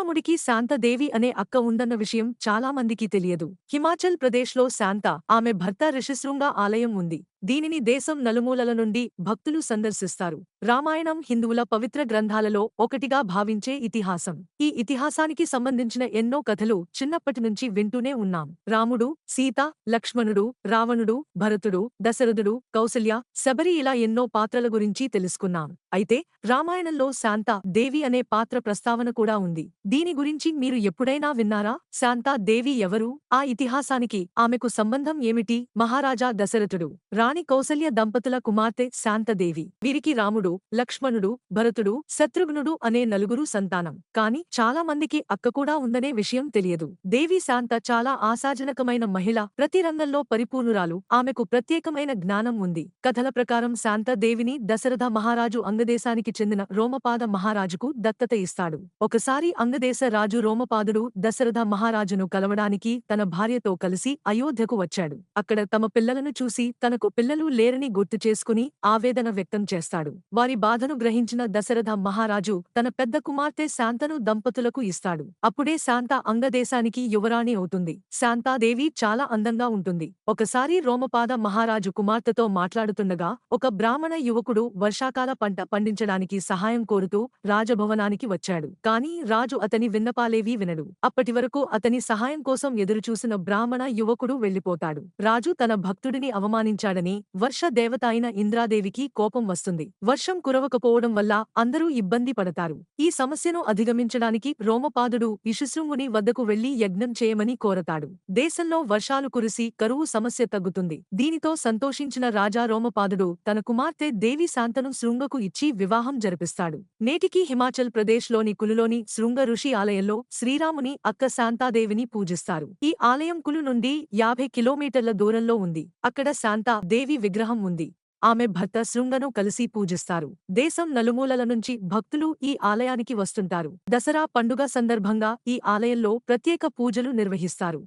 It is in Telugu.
శ్రీరాముడికి శాంతదేవి అనే అక్క ఉందన్న విషయం చాలా మందికి తెలియదు. హిమాచల్ ప్రదేశ్లో శాంత, ఆమె భర్త రిషిశృంగ ఆలయం ఉంది. దీనిని దేశం నలుమూలల నుండి భక్తులు సందర్శిస్తారు. రామాయణం హిందువుల పవిత్ర గ్రంథాలలో ఒకటిగా భావించే ఇతిహాసం. ఈ ఇతిహాసానికి సంబంధించిన ఎన్నో కథలు చిన్నప్పటి నుంచి వింటూనే ఉన్నాం. రాముడు, సీత, లక్ష్మణుడు, రావణుడు, భరతుడు, దశరథుడు, కౌసల్య, శబరి ఇలా ఎన్నో పాత్రల గురించి తెలుసుకున్నాం. అయితే రామాయణంలో శాంత దేవి అనే పాత్ర ప్రస్తావన కూడా ఉంది. దీని గురించి మీరు ఎప్పుడైనా విన్నారా? శాంతా దేవి ఎవరు? ఆ ఇతిహాసానికి ఆమెకు సంబంధం ఏమిటి? మహారాజా దశరథుడు, రాణి కౌసల్య దంపతుల కుమార్తె శాంతదేవి. వీరికి రాముడు, లక్ష్మణుడు, భరతుడు, శత్రుఘ్నుడు అనే నలుగురు సంతానం. కాని చాలా మందికి అక్క కూడా ఉందనే విషయం తెలియదు. దేవి శాంత చాలా ఆశాజనకమైన మహిళ, ప్రతి రంగంలో పరిపూర్ణురాలు. ఆమెకు ప్రత్యేకమైన జ్ఞానం ఉంది. కథల ప్రకారం శాంత దేవిని దశరథ మహారాజు అంగదేశానికి చెందిన రోమపాద మహారాజుకు దత్తత ఇస్తాడు. ఒకసారి అంగదేశ రాజు రోమపాదుడు దశరథ మహారాజును కలవడానికి తన భార్యతో కలిసి అయోధ్యకు వచ్చాడు. అక్కడ తమ పిల్లలను చూసి తనకు పిల్లలు లేరని గుర్తు చేసుకుని ఆవేదన వ్యక్తం చేస్తాడు. వారి బాధను గ్రహించిన దశరథ మహారాజు తన పెద్ద కుమార్తె శాంతను దంపతులకు ఇస్తాడు. అప్పుడే శాంత అంగదేశానికి యువరాణి అవుతుంది. శాంతాదేవి చాలా అందంగా ఉంటుంది. ఒకసారి రోమపాద మహారాజు కుమార్తెతో మాట్లాడుతుండగా ఒక బ్రాహ్మణ యువకుడు వర్షాకాల పంట పండించడానికి సహాయం కోరుతూ రాజభవనానికి వచ్చాడు. కాని రాజు అతని విన్నపాలేవీ వినడు. అప్పటివరకు అతని సహాయం కోసం ఎదురుచూసిన బ్రాహ్మణ యువకుడు వెళ్లిపోతాడు. రాజు తన భక్తుడిని అవమానించాడని వర్ష దేవత అయిన ఇంద్రాదేవికి కోపం వస్తుంది. వర్షం కురవకపోవడం వల్ల అందరూ ఇబ్బంది పడతారు. ఈ సమస్యను అధిగమించడానికి రోమపాదుడు రిషిశృంగుని వద్దకు వెళ్లి యజ్ఞం చేయమని కోరతాడు. దేశంలో వర్షాలు కురిసి కరువు సమస్య తగ్గుతుంది. దీనితో సంతోషించిన రాజా రోమపాదుడు తన కుమార్తె దేవి శాంతను శృంగకు ఇచ్చి వివాహం జరిపిస్తాడు. నేటికీ హిమాచల్ ప్రదేశ్లోని కులులోని శృంగ ఋషి ఆలయంలో శ్రీరాముని అక్క శాంతాదేవిని పూజిస్తారు. ఈ ఆలయం కులు నుండి 50 కిలోమీటర్ల దూరంలో ఉంది. అక్కడ శాంతా దేవి విగ్రహం ఉంది. ఆమె భర్త శృంగను కలిసి పూజిస్తారు. దేశం నలుమూలల నుంచి భక్తులు ఈ ఆలయానికి వస్తుంటారు. దసరా పండుగ సందర్భంగా ఈ ఆలయంలో ప్రత్యేక పూజలు నిర్వహిస్తారు.